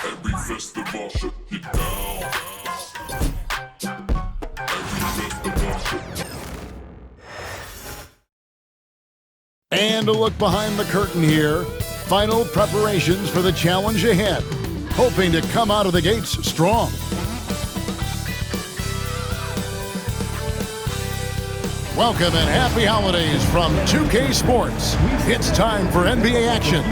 Every festival shut you down. Every festival shut. And a look behind the curtain here. Final preparations for the challenge ahead. Hoping to come out of the gates strong. Welcome and happy holidays from 2K Sports. It's time for NBA action.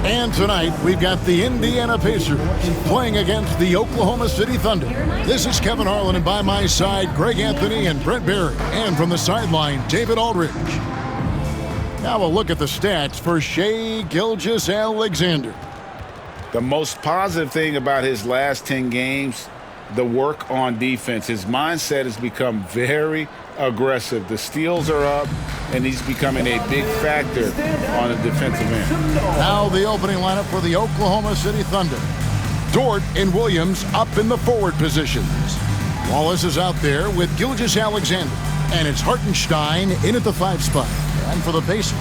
And tonight, we've got the Indiana Pacers playing against the Oklahoma City Thunder. This is Kevin Harlan, and by my side, Greg Anthony and Brent Barry. And from the sideline, David Aldridge. Now a look at the stats for Shai Gilgeous-Alexander. The most positive thing about his last 10 games, the work on defense. His mindset has become very aggressive. The steals are up, and he's becoming a big factor on the defensive end. Now the opening lineup for the Oklahoma City Thunder. Dort and Williams up in the forward positions. Wallace is out there with Gilgeous-Alexander, and it's Hartenstein in at the 5 spot. And for the Pacers,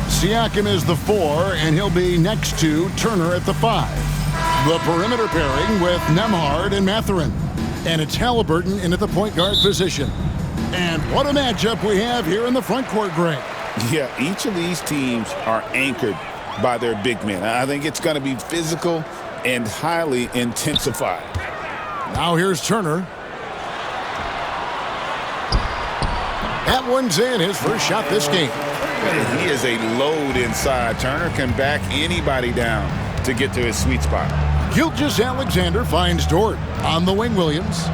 Siakam is the 4, and he'll be next to Turner at the 5. The perimeter pairing with Nembhard and Mathurin. And it's Halliburton in at the point guard position. And what a matchup we have here in the front court, Greg. Yeah, each of these teams are anchored by their big men. I think it's going to be physical and highly intensified. Now here's Turner. That one's in, his first shot this game. He is a load inside. Turner can back anybody down to get to his sweet spot. Gilgeous-Alexander finds Dort on the wing. Williams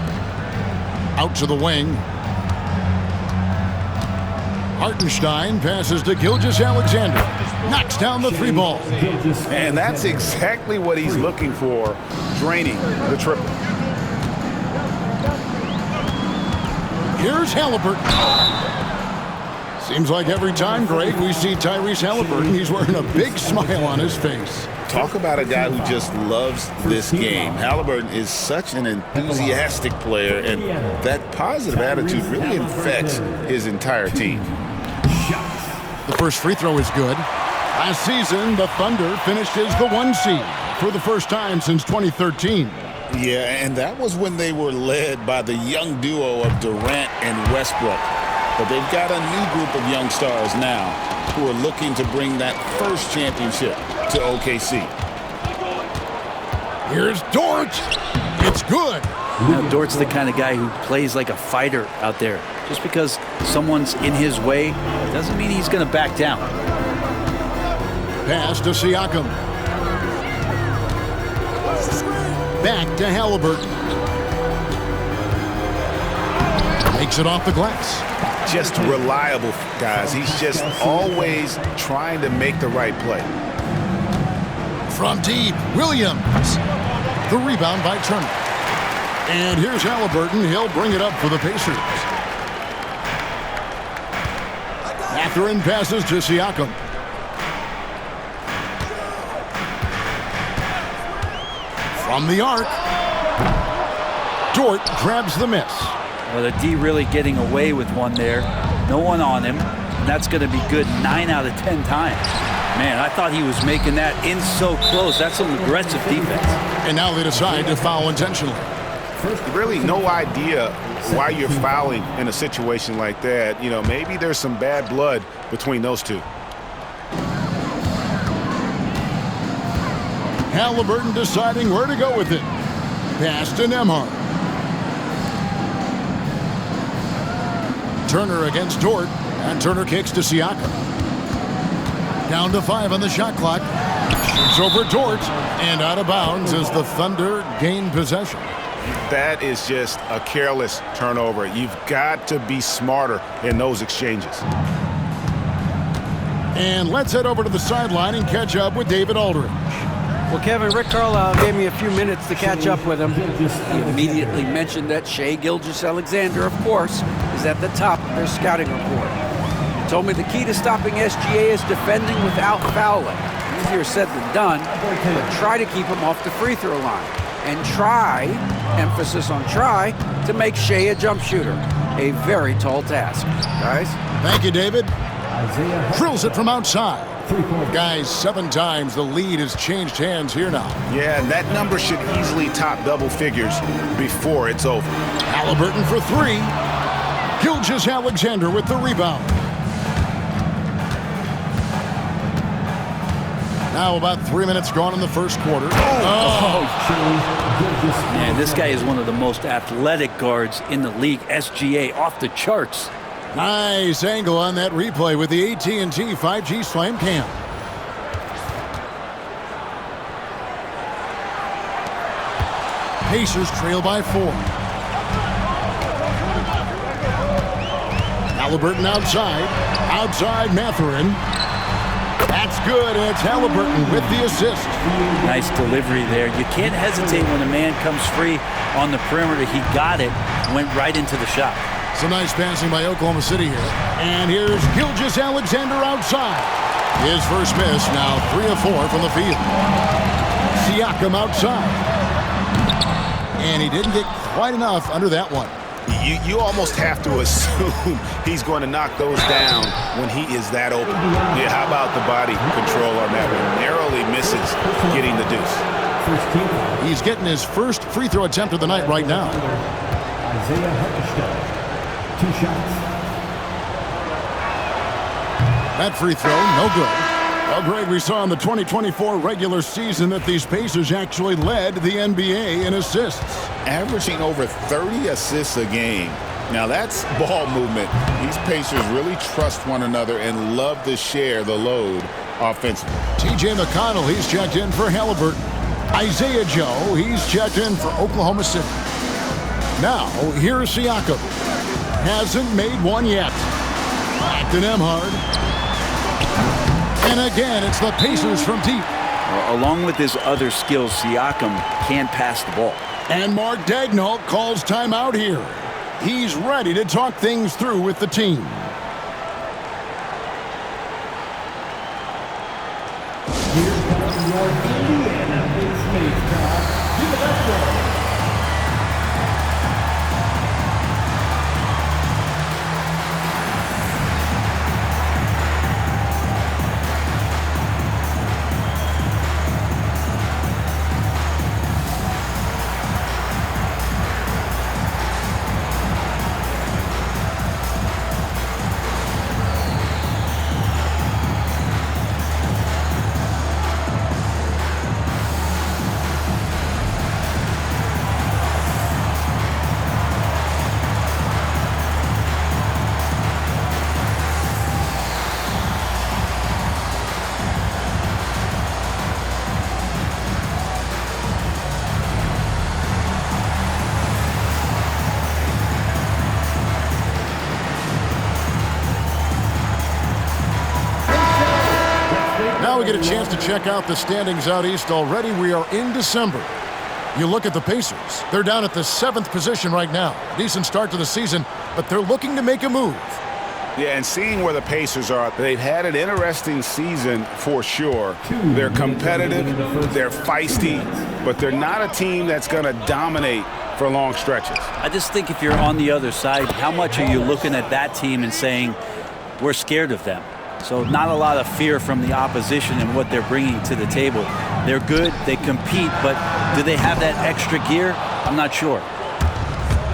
out to the wing. Hartenstein passes to Gilgeous-Alexander. Knocks down the 3 ball. And that's exactly what he's looking for, draining the triple. Here's Halliburton. Seems like every time, Greg, we see Tyrese Halliburton, he's wearing a big smile on his face. Talk about a guy who just loves this game. Halliburton is such an enthusiastic player, and that positive attitude really infects his entire team. The first free throw is good. Last season, the Thunder finished as the 1 seed for the first time since 2013. Yeah, and that was when they were led by the young duo of Durant and Westbrook. But they've got a new group of young stars now who are looking to bring that first championship to OKC. Here's Dort. It's good. Now, Dort's the kind of guy who plays like a fighter out there. Just because someone's in his way doesn't mean he's going to back down. Pass to Siakam. Back to Halliburton. Makes it off the glass. Just reliable, guys. He's just always trying to make the right play. From deep, Williams. The rebound by Turner. And here's Halliburton. He'll bring it up for the Pacers. Mathurin passes to Siakam. From the arc. Dort grabs the miss. Well, the D really getting away with one there. No one on him. And that's going to be good 9 out of 10 times. Man, I thought he was making that in so close. That's some aggressive defense. And now they decide to foul intentionally. Really no idea why you're fouling in a situation like that. You know, maybe there's some bad blood between those two. Halliburton deciding where to go with it. Pass to Nembhard. Turner against Dort, and Turner kicks to Siakam. Down to 5 on the shot clock. Shoots over Dort, and out of bounds as the Thunder gain possession. That is just a careless turnover. You've got to be smarter in those exchanges. And let's head over to the sideline and catch up with David Aldridge. Well, Kevin, Rick Carlisle gave me a few minutes to catch up with him. He immediately mentioned that Shai Gilgeous-Alexander, of course, is at the top of their scouting report. He told me the key to stopping SGA is defending without fouling. Easier said than done, but try to keep him off the free throw line. And try, emphasis on try, to make Shai a jump shooter. A very tall task. Guys? Thank you, David. Drills it from outside. Guys, 7 times the lead has changed hands here now. Yeah, and that number should easily top double figures before it's over. Halliburton for 3. Gilgeous-Alexander with the rebound. Now about 3 minutes gone in the first quarter. Man, this guy is one of the most athletic guards in the league. SGA off the charts. Nice angle on that replay with the AT&T 5G Slam Cam. Pacers trail by 4. Halliburton outside. Outside Mathurin. That's good, and it's Halliburton with the assist. Nice delivery there. You can't hesitate when a man comes free on the perimeter. He got it, went right into the shot. Some nice passing by Oklahoma City here. And here's Gilgeous-Alexander outside. His first miss, now 3 of 4 from the field. Siakam outside. And he didn't get quite enough under that one. You almost have to assume he's going to knock those down when he is that open. Yeah, how about the body control on that one? Narrowly misses getting the deuce. He's getting his first free throw attempt of the night right now. 2 shots. That free throw, no good. Well, Greg, we saw in the 2024 regular season that these Pacers actually led the NBA in assists. Averaging over 30 assists a game. Now that's ball movement. These Pacers really trust one another and love to share the load offensively. TJ McConnell, he's checked in for Halliburton. Isaiah Joe, he's checked in for Oklahoma City. Now, here's Siakam. Hasn't made one yet. Back to Nemhard. And again, it's the Pacers from deep. Along with his other skills, Siakam can pass the ball. And Mark Daigneault calls timeout here. He's ready to talk things through with the team. Here comes your Indiana Pacers crowd. Give it up there. Now we get a chance to check out the standings out east already. We are in December. You look at the Pacers. They're down at the 7th position right now. Decent start to the season, but they're looking to make a move. Yeah, and seeing where the Pacers are, they've had an interesting season for sure. They're competitive, they're feisty, but they're not a team that's going to dominate for long stretches. I just think if you're on the other side, how much are you looking at that team and saying, we're scared of them? So not a lot of fear from the opposition and what they're bringing to the table. They're good, they compete, but do they have that extra gear? I'm not sure.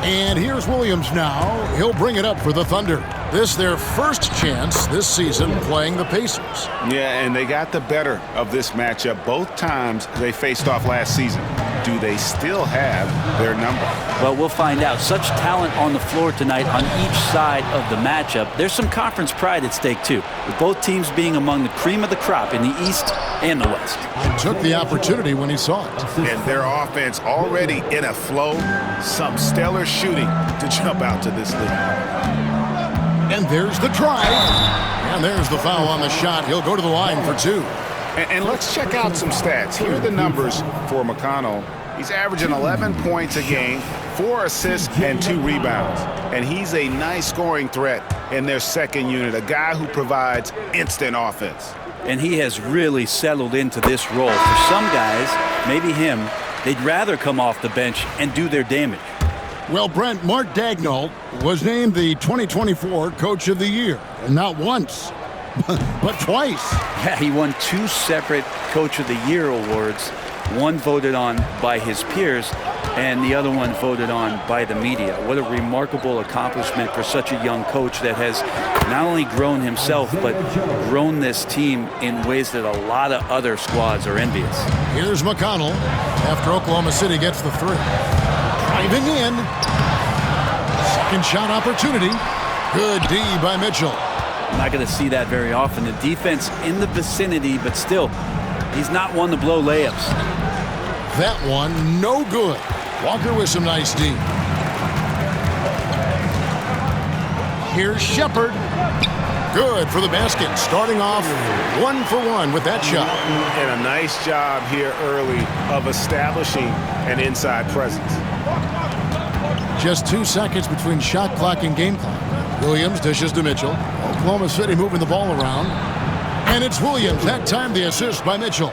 And here's Williams now. He'll bring it up for the Thunder. This their first chance this season playing the Pacers. Yeah, and they got the better of this matchup both times they faced off last season. Do they still have their number? Well, we'll find out. Such talent on the floor tonight on each side of the matchup. There's some conference pride at stake, too, with both teams being among the cream of the crop in the East and the West. He took the opportunity when he saw it. And their offense already in a flow. Some stellar shooting to jump out to this league. And there's the drive. And there's the foul on the shot. He'll go to the line for 2. And let's check out some stats. Here are the numbers for McConnell. He's averaging 11 points a game, 4 assists, and 2 rebounds. And he's a nice scoring threat in their second unit, a guy who provides instant offense. And he has really settled into this role. For some guys, maybe him, they'd rather come off the bench and do their damage. Well, Brent, Mark Daigneault was named the 2024 Coach of the Year, and not once, but twice. Yeah, he won 2 separate Coach of the Year awards. One voted on by his peers, and the other one voted on by the media. What a remarkable accomplishment for such a young coach that has not only grown himself, but grown this team in ways that a lot of other squads are envious. Here's McConnell after Oklahoma City gets the 3. Driving in. Second shot opportunity. Good D by Mitchell. I'm not going to see that very often. The defense in the vicinity, but still, he's not one to blow layups. That one, no good. Walker with some nice D. Here's Shepard. Good for the basket. Starting off 1 for 1 with that shot. And a nice job here early of establishing an inside presence. Just 2 seconds between shot clock and game clock. Williams dishes to Mitchell. Oklahoma City moving the ball around. And it's Williams. That time the assist by Mitchell.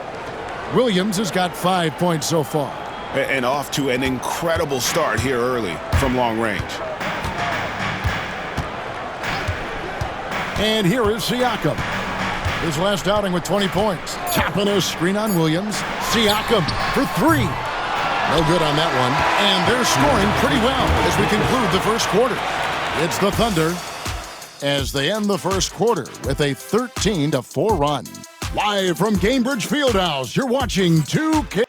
Williams has got 5 points so far. And off to an incredible start here early from long range. And here is Siakam. His last outing with 20 points. Tapping a screen on Williams. Siakam for 3. No good on that one. And they're scoring pretty well as we conclude the first quarter. It's the Thunder as they end the first quarter with a 13-4 run. Live from Cambridge Fieldhouse, you're watching 2K.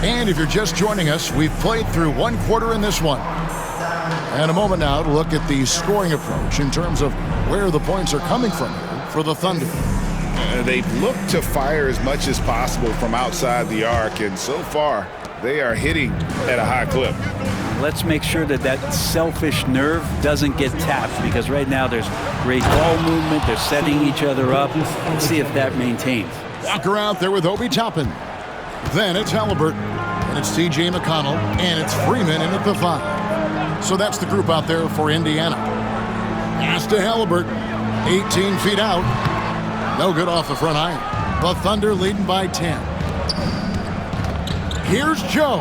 And if you're just joining us, we've played through 1 quarter in this one. And a moment now to look at the scoring approach in terms of where the points are coming from here for the Thunder. They've looked to fire as much as possible from outside the arc, and so far they are hitting at a high clip. Let's make sure that that selfish nerve doesn't get tapped, because right now there's great ball movement. They're setting each other up. Let's see if that maintains. Walker out there with Obi Toppin. Then it's Halliburton, and it's TJ McConnell, and it's Freeman in at the 5. So that's the group out there for Indiana. Pass to Halliburton, 18 feet out. No good off the front iron. The Thunder leading by 10. Here's Joe.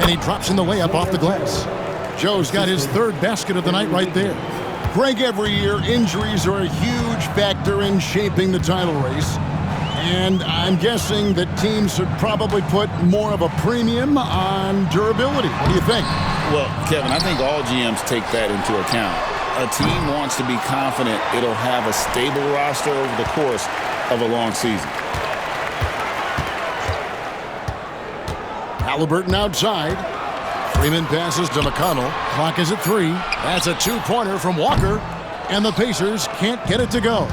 And he drops in the layup off the glass. Joe's got his 3rd basket of the night right there. Greg, every year, injuries are a huge factor in shaping the title race. And I'm guessing that teams should probably put more of a premium on durability. What do you think? Well, Kevin, I think all GMs take that into account. A team wants to be confident it'll have a stable roster over the course of a long season. Halliburton outside. Freeman passes to McConnell. Clock is at 3. That's a 2-pointer from Walker. And the Pacers can't get it to go.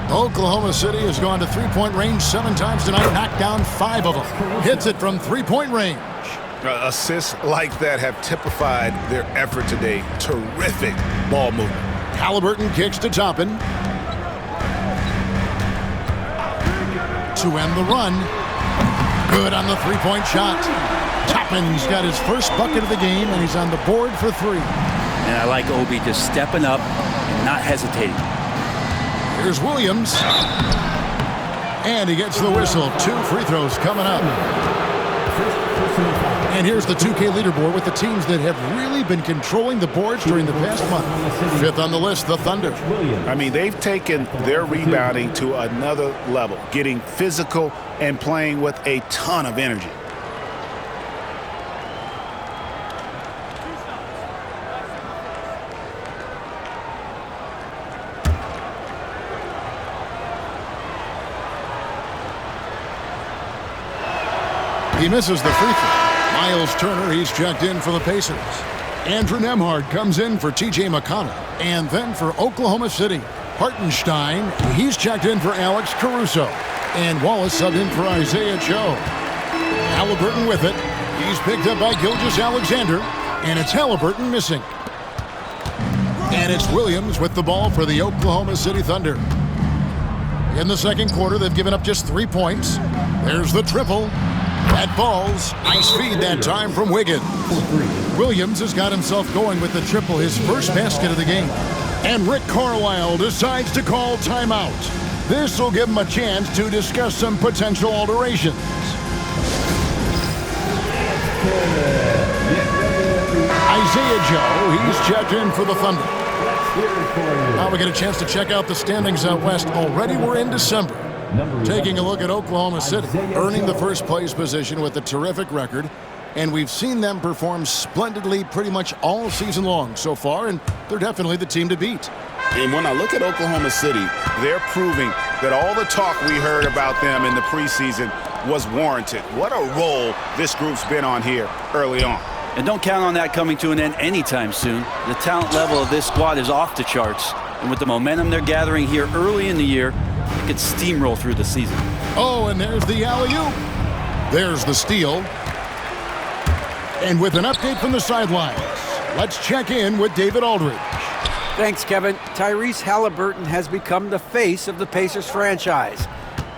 Oklahoma City has gone to 3-point range 7 times tonight, knocked down 5 of them. Hits it from 3-point range. Assists like that have typified their effort today. Terrific ball movement. Halliburton kicks to Toppin. To end the run. Good on the 3-point shot. Toppin's got his first bucket of the game, and he's on the board for 3. And I like Obi just stepping up and not hesitating. Here's Williams. And he gets the whistle. 2 free throws coming up. And here's the 2K leaderboard with the teams that have really been controlling the boards during the past month. 5th on the list, the Thunder. I mean, they've taken their rebounding to another level, getting physical and playing with a ton of energy. He misses the free throw. Miles Turner, he's checked in for the Pacers. Andrew Nembhard comes in for TJ McConnell. And then for Oklahoma City, Hartenstein, he's checked in for Alex Caruso. And Wallace subbed in for Isaiah Joe. Halliburton with it. He's picked up by Gilgeous-Alexander. And it's Halliburton missing. And it's Williams with the ball for the Oklahoma City Thunder. In the second quarter, they've given up just 3 points. There's the triple. That falls. Nice feed that time from Wiggins. Williams has got himself going with the triple, his first basket of the game. And Rick Carlisle decides to call timeout. This will give him a chance to discuss some potential alterations. Isaiah Joe, he's checked in for the Thunder. Now we get a chance to check out the standings out west. Already we're in December. Taking a look at Oklahoma City, earning the first place position with a terrific record. And we've seen them perform splendidly pretty much all season long so far, and they're definitely the team to beat. And when I look at Oklahoma City, they're proving that all the talk we heard about them in the preseason was warranted. What a role this group's been on here early on. And don't count on that coming to an end anytime soon. The talent level of this squad is off the charts. And with the momentum they're gathering here early in the year, it could steamroll through the season. Oh, and there's the alley-oop. There's the steal. And with an update from the sidelines, let's check in with David Aldridge. Thanks, Kevin. Tyrese Halliburton has become the face of the Pacers franchise.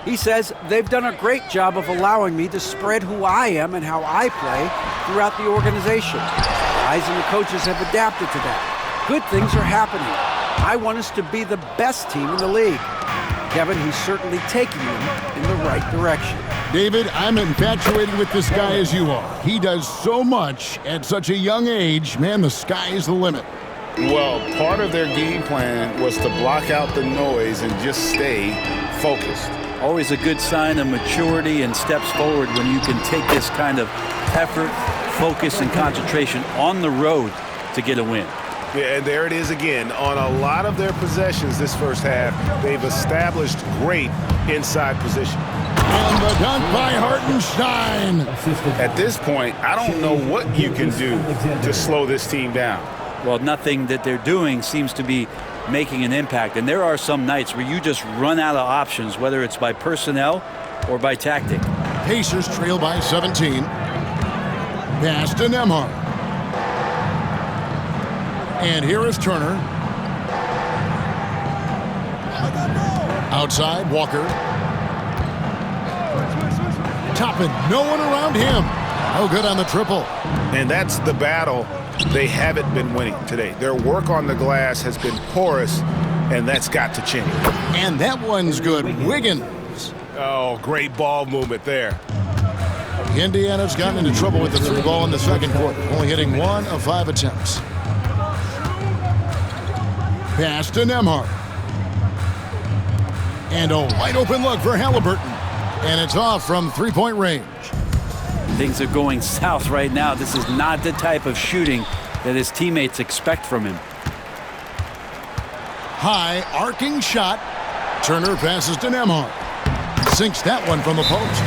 He says they've done a great job of allowing me to spread who I am and how I play throughout the organization. Guys and the coaches have adapted to that. Good things are happening. I want us to be the best team in the league. Kevin, he's certainly taking them in the right direction. David, I'm infatuated with this guy as you are. He does so much at such a young age. Man, the sky is the limit. Well, part of their game plan was to block out the noise and just stay focused. Always a good sign of maturity and steps forward when you can take this kind of effort, focus, and concentration on the road to get a win. Yeah, and there it is again. On a lot of their possessions this first half, they've established great inside position. And the dunk by Hartenstein. At this point, I don't know what you can do to slow this team down. Well, nothing that they're doing seems to be making an impact. And there are some nights where you just run out of options, whether it's by personnel or by tactic. Pacers trail by 17. Pass to Nembhard. And here is Turner. Outside, Walker. Toppin, no one around him. No good on the triple. And that's the battle they haven't been winning today. Their work on the glass has been porous, and that's got to change. And that one's good. Wiggins. Oh, great ball movement there. Indiana's gotten into trouble with the three ball in the second quarter, only hitting 1 of 5 attempts. Pass to Nembhard. And a wide open look for Halliburton. And it's off from three-point range. Things are going south right now. This is not the type of shooting that his teammates expect from him. High arcing shot. Turner passes to Nembhard. Sinks that one from the post.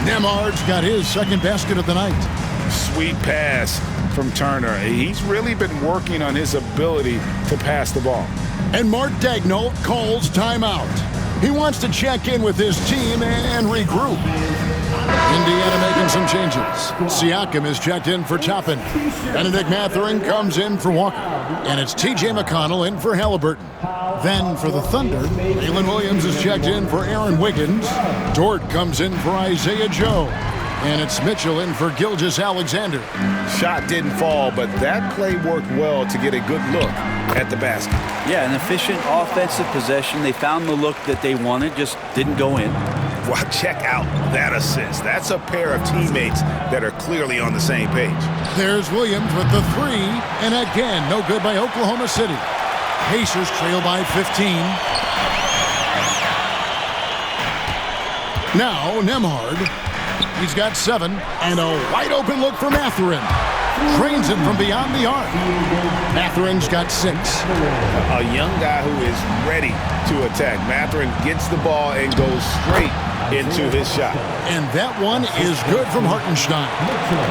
Nembhard's got his second basket of the night. Sweet pass from Turner. He's really been working on his ability to pass the ball. And Mark Daigneault calls timeout. He wants to check in with his team and regroup. Indiana making some changes. Siakam is checked in for Toppin. Benedict Mathurin comes in for Walker. And it's T.J. McConnell in for Halliburton. Then for the Thunder, Jalen Williams is checked in for Aaron Wiggins. Dort comes in for Isaiah Joe. And it's Mitchell in for Gilgeous-Alexander. Shot didn't fall, but that play worked well to get a good look at the basket. Yeah, an efficient offensive possession. They found the look that they wanted, just didn't go in. Well, check out that assist. That's a pair of teammates that are clearly on the same page. There's Williams with the three. And again, no good by Oklahoma City. Pacers trail by 15. Now, Nembhard. He's got 7, and a wide open look for Mathurin. Drains it from beyond the arc. Mathurin's got 6. A young guy who is ready to attack. Mathurin gets the ball and goes straight into his shot. And that one is good from Hartenstein.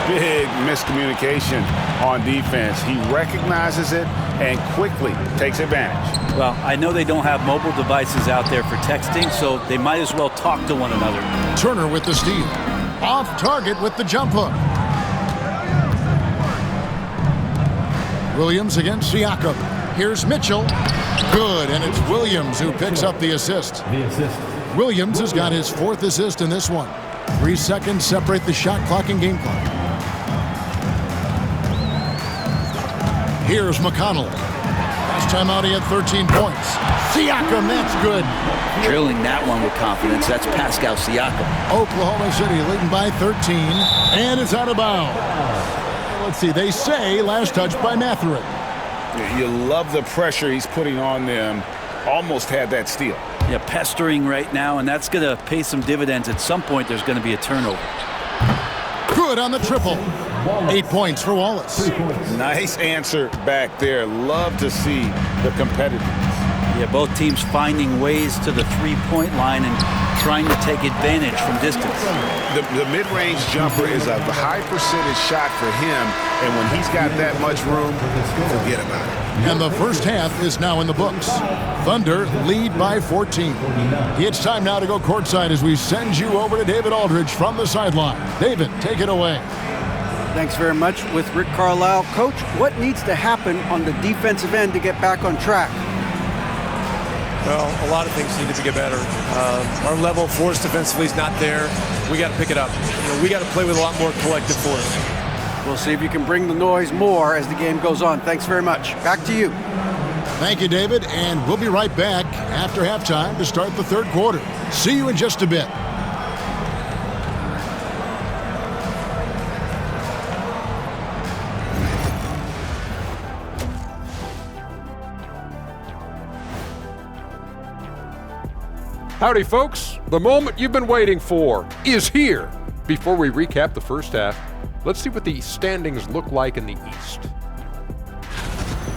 Big miscommunication on defense. He recognizes it and quickly takes advantage. Well, I know they don't have mobile devices out there for texting, so they might as well talk to one another. Turner with the steal. Off target with the jump hook. Williams against Siakam. Here's Mitchell. Good, and it's Williams who picks up the assist. Williams has got his 4th assist in this one. 3 seconds separate the shot clock and game clock. Here's McConnell. Last time out he had 13 points. Siakam, that's good. Drilling that one with confidence. That's Pascal Siakam. Oklahoma City leading by 13, and it's out of bounds. let's see. They say last touch by Mathurin. You love the pressure he's putting on them. Almost had that steal. Yeah, pestering right now, and that's going to pay some dividends. At some point, there's going to be a turnover. Good on the triple. 8 points for Wallace. Nice answer back there. Love to see the competitiveness. Yeah, both teams finding ways to the three-point line and trying to take advantage from distance. The mid-range jumper is a high percentage shot for him, and when he's got that much room, forget about it. And the first half is now in the books. Thunder lead by 14. It's time now to go courtside as we send you over to David Aldridge from the sideline. David, take it away. Thanks very much with Rick Carlisle. Coach, what needs to happen on the defensive end to get back on track? Well, a lot of things need to get better. Our level of force defensively is not there. We got to pick it up. We got to play with a lot more collective force. We'll see if you can bring the noise more as the game goes on. Thanks very much. Back to you. Thank you, David, and we'll be right back after halftime to start the third quarter. See you in just a bit. Howdy, folks. The moment you've been waiting for is here. Before we recap the first half, let's see what the standings look like in the East.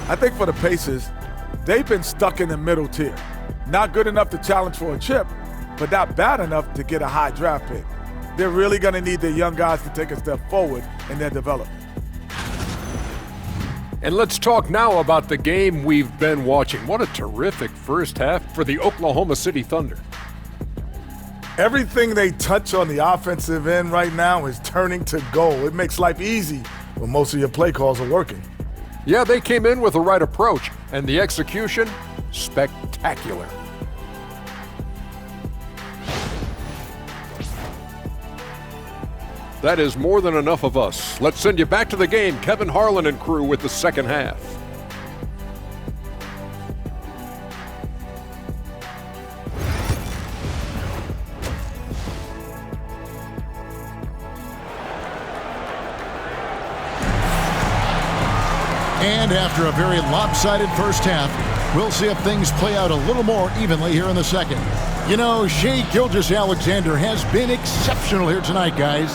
I think for the Pacers, they've been stuck in the middle tier. Not good enough to challenge for a chip, but not bad enough to get a high draft pick. They're really going to need their young guys to take a step forward in their development. And let's talk now about the game we've been watching. What a terrific first half for the Oklahoma City Thunder. Everything they touch on the offensive end right now is turning to goal. It makes life easy when most of your play calls are working. Yeah, they came in with the right approach, and the execution, spectacular. That is more than enough of us. Let's send you back to the game, Kevin Harlan and crew with the second half. And after a very lopsided first half, we'll see if things play out a little more evenly here in the second. You know, Shai Gilgeous-Alexander has been exceptional here tonight, guys.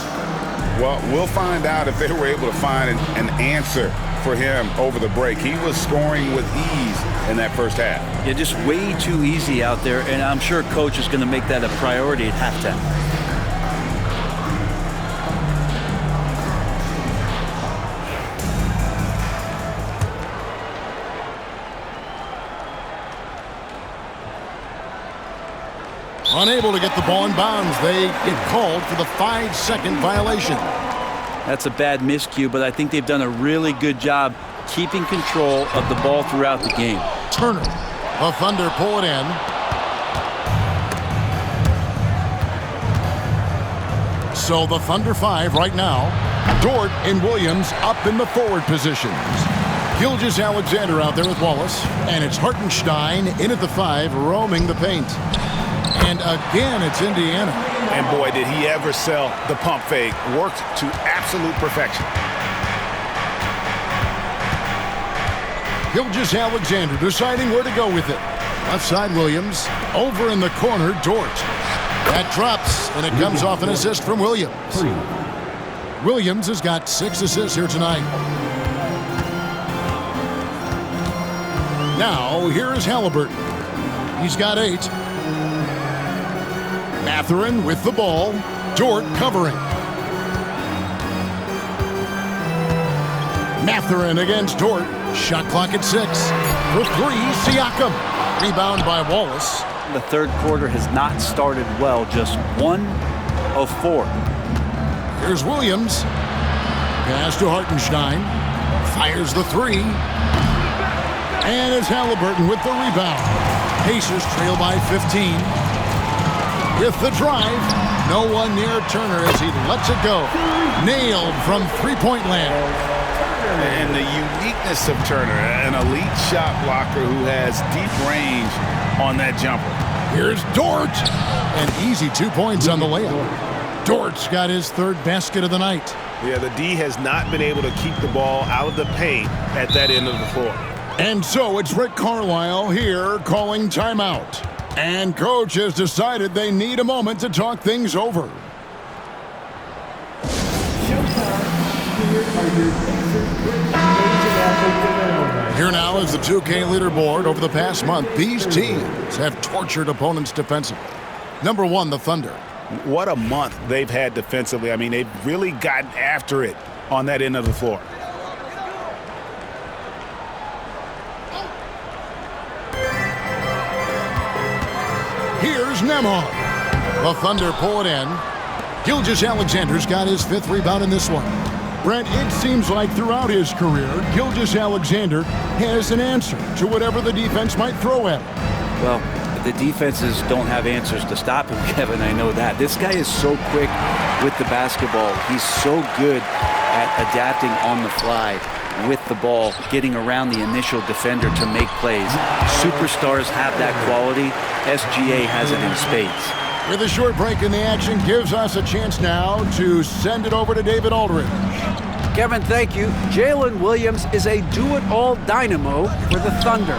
Well, we'll find out if they were able to find an answer for him over the break. He was scoring with ease in that first half. Yeah, just way too easy out there, and I'm sure Coach is going to make that a priority at halftime. Unable to get the ball in bounds. They get called for the 5-second violation. That's a bad miscue, but I think they've done a really good job keeping control of the ball throughout the game. Turner. The Thunder pull it in. So the Thunder 5 right now. Dort and Williams up in the forward positions. Gilgeous-Alexander out there with Wallace. And it's Hartenstein in at the 5, roaming the paint. And again, it's Indiana. And boy, did he ever sell the pump fake. Worked to absolute perfection. Gilgeous-Alexander deciding where to go with it. Left side Williams. Over in the corner, Dort. That drops, and it comes off an assist from Williams. Williams has got 6 assists here tonight. Now, here is Halliburton. He's got 8. Mathurin with the ball. Dort covering. Mathurin against Dort. Shot clock at 6. For 3, Siakam. Rebound by Wallace. The third quarter has not started well, just 1 of 4. Here's Williams. Pass to Hartenstein. Fires the 3. And it's Halliburton with the rebound. Pacers trail by 15. With the drive, no one near Turner as he lets it go. Nailed from three-point land. And the uniqueness of Turner, an elite shot blocker who has deep range on that jumper. Here's Dort. An easy 2 points on the layup. Dort's got his third basket of the night. Yeah, the D has not been able to keep the ball out of the paint at that end of the floor. And so it's Rick Carlisle here calling timeout. And coach has decided they need a moment to talk things over. Here now is the 2K leaderboard. Over the past month, these teams have tortured opponents defensively. Number 1, the Thunder. What a month they've had defensively. I mean, they've really gotten after it on that end of the floor. Here's Nemhard. The Thunder pull it in. Gilgeous-Alexander's got his 5th rebound in this one. Brent, it seems like throughout his career, Gilgeous-Alexander has an answer to whatever the defense might throw at him. Well, the defenses don't have answers to stop him, Kevin. I know that. This guy is so quick with the basketball. He's so good at adapting on the fly with the ball, getting around the initial defender to make plays. Superstars have that quality. SGA has it in spades. With a short break in the action, gives us a chance now to send it over to David Aldridge. Kevin, thank you. Jalen Williams is a do-it-all dynamo for the Thunder.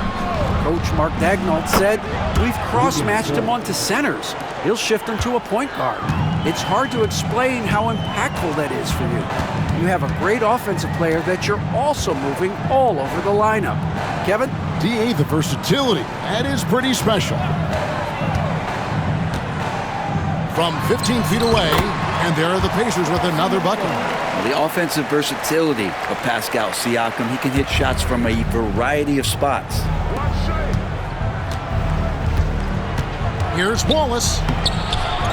Coach Mark Daigneault said, we've cross-matched him onto centers. He'll shift him to a point guard. It's hard to explain how impactful that is for you. You have a great offensive player that you're also moving all over the lineup. Kevin? DA, the versatility. That is pretty special. From 15 feet away, and there are the Pacers with another bucket. The offensive versatility of Pascal Siakam. He can hit shots from a variety of spots. Here's Wallace.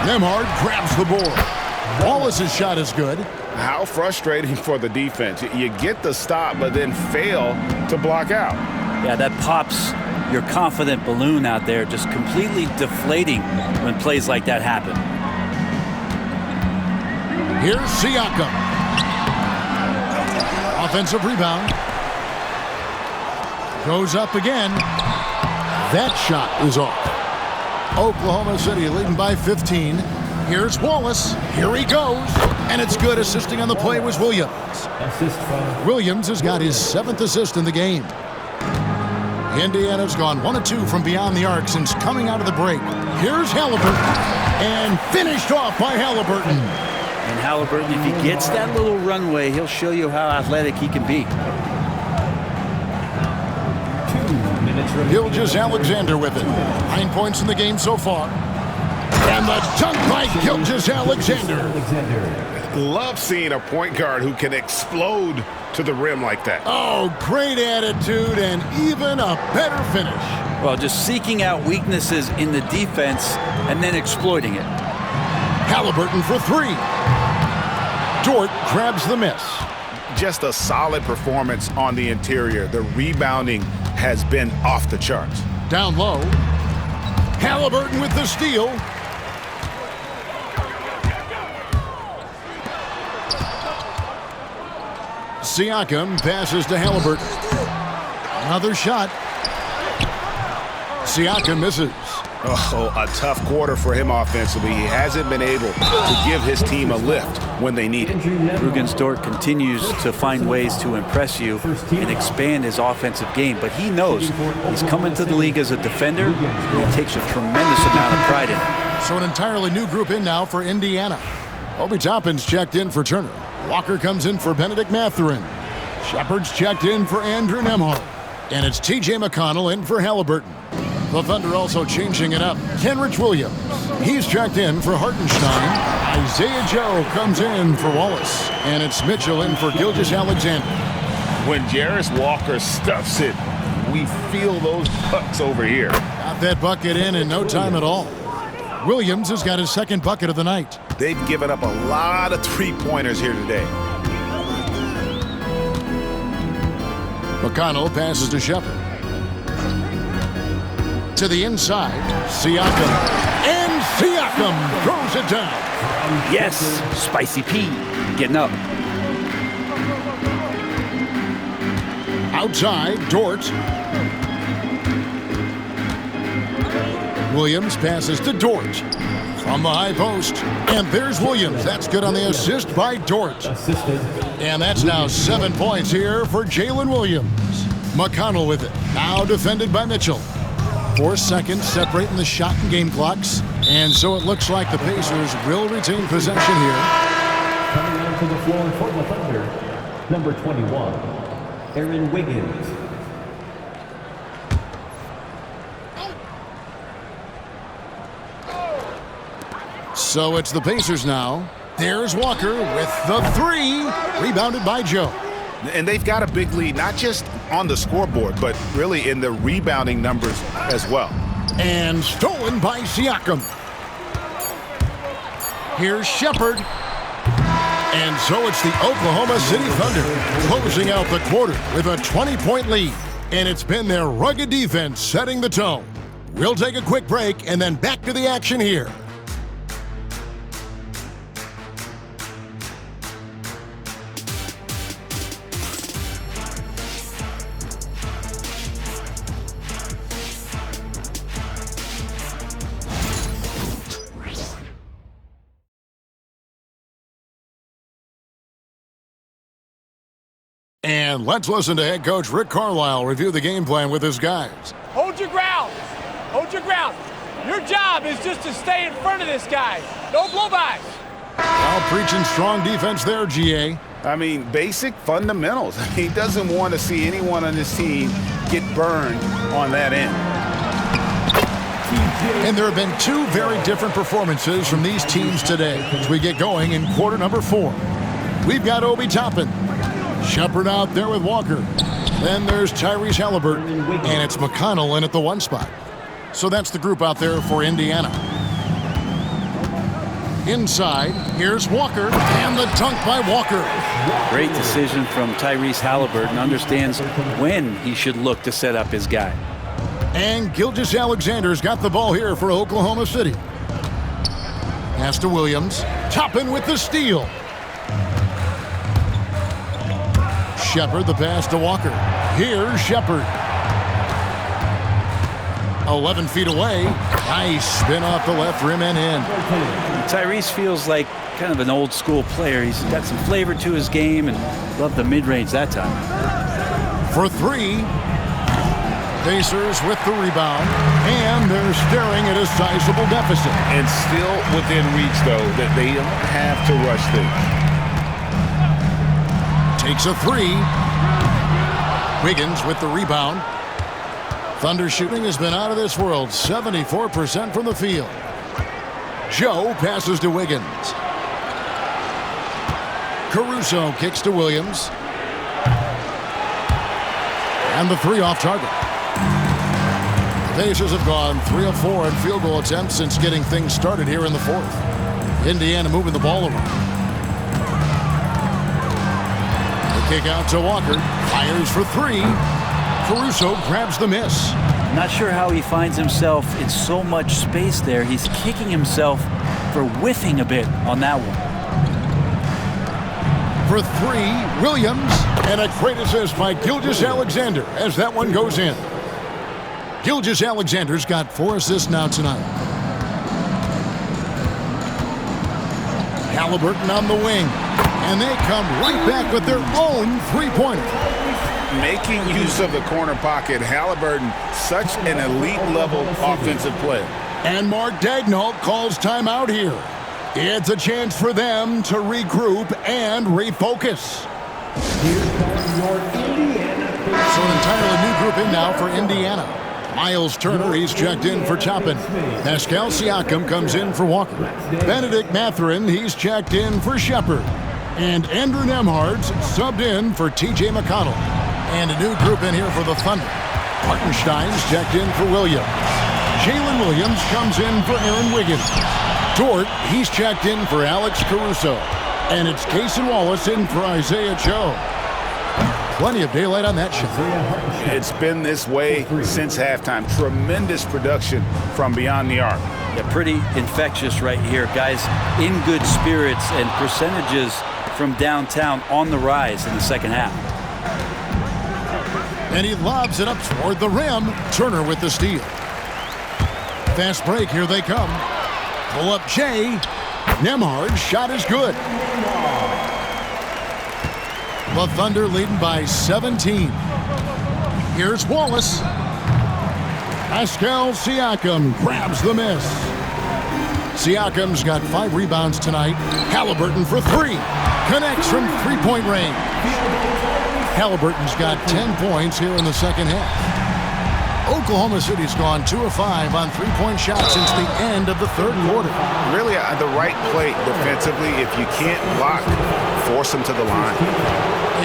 Nemhard grabs the board. Wallace's shot is good. How frustrating for the defense. You get the stop, but then fail to block out. Yeah, that pops your confident balloon out there, just completely deflating when plays like that happen. Here's Siakam. Offensive rebound. Goes up again. That shot is off. Oklahoma City leading by 15. Here's Wallace. Here he goes. And it's good. Assisting on the play was Williams. Williams has got his 7th assist in the game. Indiana's gone 1 of 2 from beyond the arc since coming out of the break. Here's Halliburton. And finished off by Halliburton. And Halliburton, if he gets that little runway, he'll show you how athletic he can be. 2 minutes remaining. Gilgeous-Alexander with it. 9 points in the game so far. And the dunk by Gilgeous-Alexander. Love seeing a point guard who can explode to the rim like that. Oh, great attitude and even a better finish. Well, just seeking out weaknesses in the defense and then exploiting it. Halliburton for 3. Dort grabs the miss. Just a solid performance on the interior. The rebounding has been off the charts. Down low. Halliburton with the steal. Siakam passes to Halliburton. Another shot. Siakam misses. Oh, a tough quarter for him offensively. He hasn't been able to give his team a lift when they need it. Rugen Dort continues to find ways to impress you and expand his offensive game, but he knows he's coming to the league as a defender, and he takes a tremendous amount of pride in it. So an entirely new group in now for Indiana. Obi Toppin's checked in for Turner. Walker comes in for Benedict Mathurin. Shepard's checked in for Andrew Nemhard. And it's T.J. McConnell in for Halliburton. The Thunder also changing it up. Kenrich Williams. He's checked in for Hartenstein. Isaiah Joe comes in for Wallace. And it's Mitchell in for Gilgeous-Alexander. When Jarris Walker stuffs it, we feel those pucks over here. Got that bucket in no time at all. Williams has got his 2nd bucket of the night. They've given up a lot of three-pointers here today. McConnell passes to Shepard. To the inside, Siakam. And Siakam throws it down. Yes, Spicy P getting up. Outside, Dort. Williams passes to Dort from the high post. And there's Williams. That's good on the assist by Dort. And that's now 7 points here for Jalen Williams. McConnell with it. Now defended by Mitchell. 4 seconds separating the shot and game clocks. And so it looks like the Pacers will retain possession here. Coming onto the floor for the Thunder, number 21, Aaron Wiggins. So it's the Pacers now. There's Walker with the 3, rebounded by Joe. And they've got a big lead, not just on the scoreboard, but really in the rebounding numbers as well. And stolen by Siakam. Here's Shepard. And so it's the Oklahoma City Thunder closing out the quarter with a 20-point lead. And it's been their rugged defense setting the tone. We'll take a quick break and then back to the action here. And let's listen to head coach Rick Carlisle review the game plan with his guys. Hold your ground. Hold your ground. Your job is just to stay in front of this guy. No blow-bys. Now preaching strong defense there, GA. I mean, basic fundamentals. He doesn't want to see anyone on this team get burned on that end. And there have been 2 very different performances from these teams today as we get going in quarter number 4. We've got Obi Toppin. Shepard out there with Walker. Then there's Tyrese Halliburton, and it's McConnell in at the 1 spot. So that's the group out there for Indiana. Inside, here's Walker, and the dunk by Walker. Great decision from Tyrese Halliburton. Understands when he should look to set up his guy. And Gilgeous-Alexander's got the ball here for Oklahoma City. Pass to Williams. Toppin with the steal. Shepard, the pass to Walker. Here's Shepard. 11 feet away. Nice spin off the left rim and in. Tyrese feels like kind of an old school player. He's got some flavor to his game and loved the mid-range that time. For 3. Pacers with the rebound. And they're staring at a sizable deficit. And still within reach, though, that they don't have to rush things. Takes a 3. Wiggins with the rebound. Thunder shooting has been out of this world. 74% from the field. Joe passes to Wiggins. Caruso kicks to Williams. And the 3 off target. The Pacers have gone 3 of 4 in field goal attempts since getting things started here in the 4th. Indiana moving the ball around. Kick out to Walker. Fires for 3. Caruso grabs the miss. Not sure how he finds himself in so much space there. He's kicking himself for whiffing a bit on that one. For 3, Williams. And a great assist by Gilgeous-Alexander as that one goes in. Gilgeous-Alexander's got 4 assists now tonight. Halliburton on the wing. And they come right back with their own 3-pointer. Making use of the corner pocket, Halliburton, such an elite-level offensive player. And Mark Daigneault calls timeout here. It's a chance for them to regroup and refocus. Here comes your Indiana. So an entirely new group in now for Indiana. Miles Turner, he's checked in for Toppin. Pascal Siakam comes in for Walker. Benedict Mathurin, he's checked in for Shepard. And Andrew Nembhard's subbed in for T.J. McConnell. And a new group in here for the Thunder. Hartenstein's checked in for Williams. Jalen Williams comes in for Aaron Wiggins. Dort, he's checked in for Alex Caruso. And it's Cason Wallace in for Isaiah Joe. Plenty of daylight on that shot. It's been this way since halftime. Tremendous production from beyond the arc. Yeah, pretty infectious right here. Guys in good spirits and percentages from downtown on the rise in the second half. And he lobs it up toward the rim. Turner with the steal. Fast break, here they come. Pull up Jay. Nemhard's shot is good. The Thunder leading by 17. Here's Wallace. Pascal Siakam grabs the miss. Siakam's got 5 rebounds tonight. Halliburton for 3. Connects from three-point range. Halliburton's got 10 points here in the second half. Oklahoma City's gone 2 of 5 on three-point shots since the end of the third quarter. Really, the right play defensively. If you can't block, force them to the line.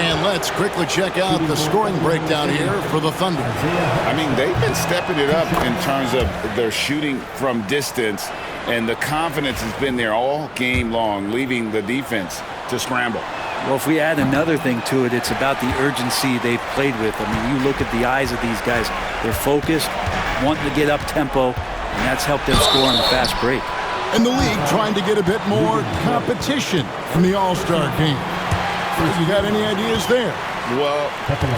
And let's quickly check out the scoring breakdown here for the Thunder. I mean, they've been stepping it up in terms of their shooting from distance, and the confidence has been there all game long, leaving the defense to scramble. Well, if we add another thing to it, it's about the urgency they've played with. I mean, you look at the eyes of these guys. They're focused, wanting to get up tempo, and that's helped them score on the fast break. And the league trying to get a bit more competition from the All-Star game. You got any ideas there? Well,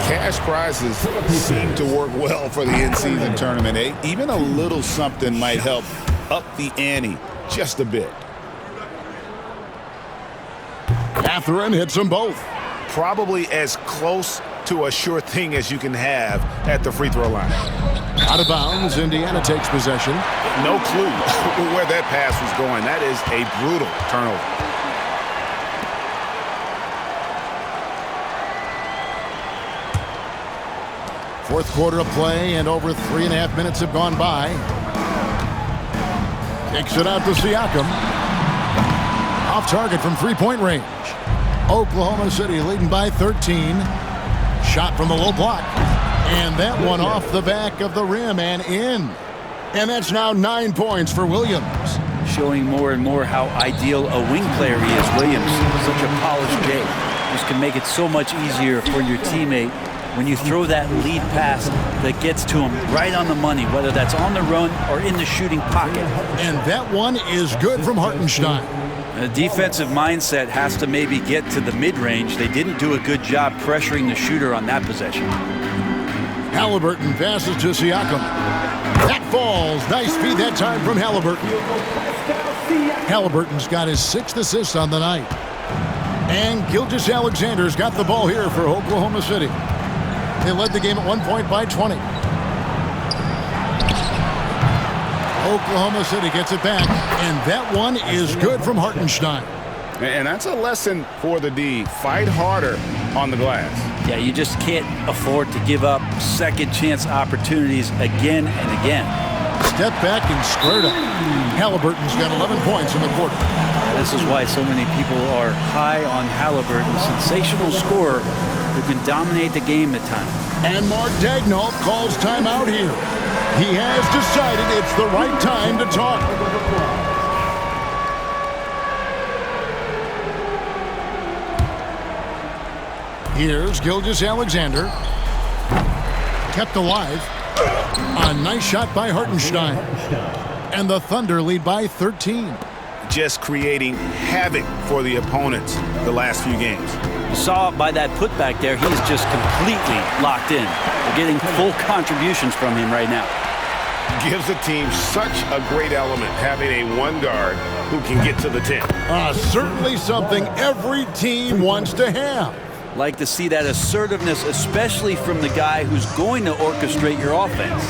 cash prizes seem to work well for the in-season tournament. Even a little something might help up the ante just a bit. Catherine hits them both. Probably as close to a sure thing as you can have at the free throw line. Out of bounds, Indiana takes possession. No clue where that pass was going. That is a brutal turnover. Fourth quarter of play, and over 3.5 minutes have gone by. Kicks it out to Siakam. Off target from three-point range. Oklahoma City leading by 13. Shot from the low block. And that one off the back of the rim and in. And that's now 9 points for Williams. Showing more and more how ideal a wing player he is. Williams, such a polished J. Just can make it so much easier for your teammate when you throw that lead pass that gets to him right on the money, whether that's on the run or in the shooting pocket. And that one is good from Hartenstein. The defensive mindset has to maybe get to the mid-range. They didn't do a good job pressuring the shooter on that possession. Halliburton passes to Siakam. That falls. Nice feed that time from Halliburton. Halliburton's got his 6th assist on the night. And Gilgeous-Alexander's got the ball here for Oklahoma City. They led the game at 1 point by 20. Oklahoma City gets it back, and that one is good from Hartenstein. And that's a lesson for the D. Fight harder on the glass. Yeah, you just can't afford to give up second chance opportunities again and again. Step back and squared up. Halliburton's got 11 points in the quarter. This is why so many people are high on Halliburton. Sensational scorer who can dominate the game at times. And Mark Daigneault calls timeout here. He has decided it's the right time to talk. Here's Gilgeous-Alexander. Kept alive. A nice shot by Hartenstein. And the Thunder lead by 13. Just creating havoc for the opponents the last few games. You saw by that putback there, he's just completely locked in. They're getting full contributions from him right now. Gives the team such a great element, having a one guard who can get to the 10. Certainly something every team wants to have. Like to see that assertiveness, especially from the guy who's going to orchestrate your offense.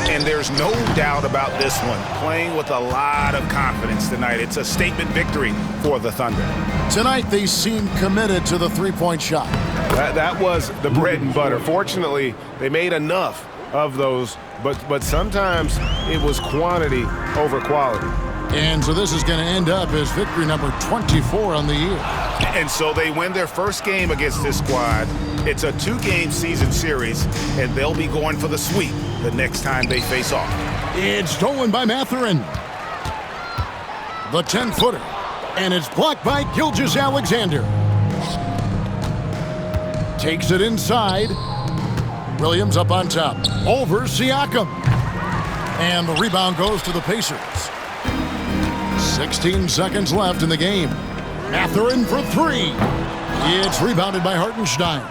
And there's no doubt about this one. Playing with a lot of confidence tonight. It's a statement victory for the Thunder. Tonight they seem committed to the three-point shot. That was the bread and butter. Fortunately, they made enough of those, but sometimes it was quantity over quality. And so this is going to end up as victory number 24 on the year. And so they win their first game against this squad. It's a 2-game season series, and they'll be going for the sweep the next time they face off. It's stolen by Mathurin. The 10-footer. And it's blocked by Gilgeous-Alexander. Takes it inside. Williams up on top. Over Siakam. And the rebound goes to the Pacers. 16 seconds left in the game. Mathurin for 3. It's rebounded by Hartenstein.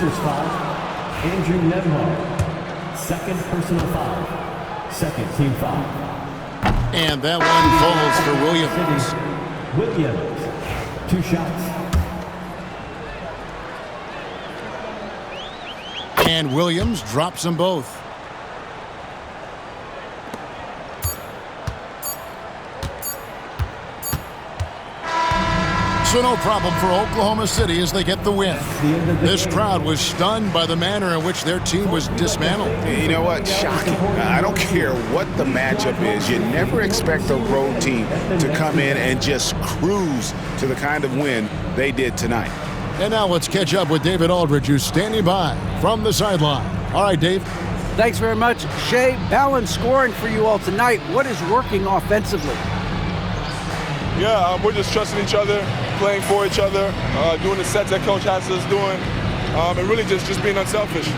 Pacers foul. Andrew Nemhard. Second personal foul. Second team foul. And that one falls for Williams. Williams. 2 shots. And Williams drops them both. So no problem for Oklahoma City as they get the win. This crowd was stunned by the manner in which their team was dismantled. You know what? Shocking. I don't care what the matchup is. You never expect a road team to come in and just cruise to the kind of win they did tonight. And now let's catch up with David Aldridge, who's standing by from the sideline. All right, Dave. Thanks very much. Shea, balanced scoring for you all tonight. What is working offensively? Yeah, we're just trusting each other, playing for each other, doing the sets that Coach has us doing, and really just being unselfish.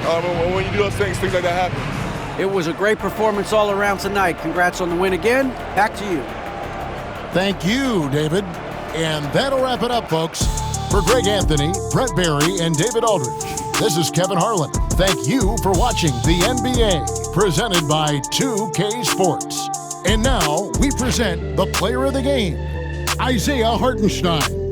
When you do those things like that happen. It was a great performance all around tonight. Congrats on the win again. Back to you. Thank you, David. And that'll wrap it up, folks. For Greg Anthony, Brett Barry, and David Aldridge, this is Kevin Harlan. Thank you for watching the NBA, presented by 2K Sports. And now we present the player of the game, Isaiah Hartenstein.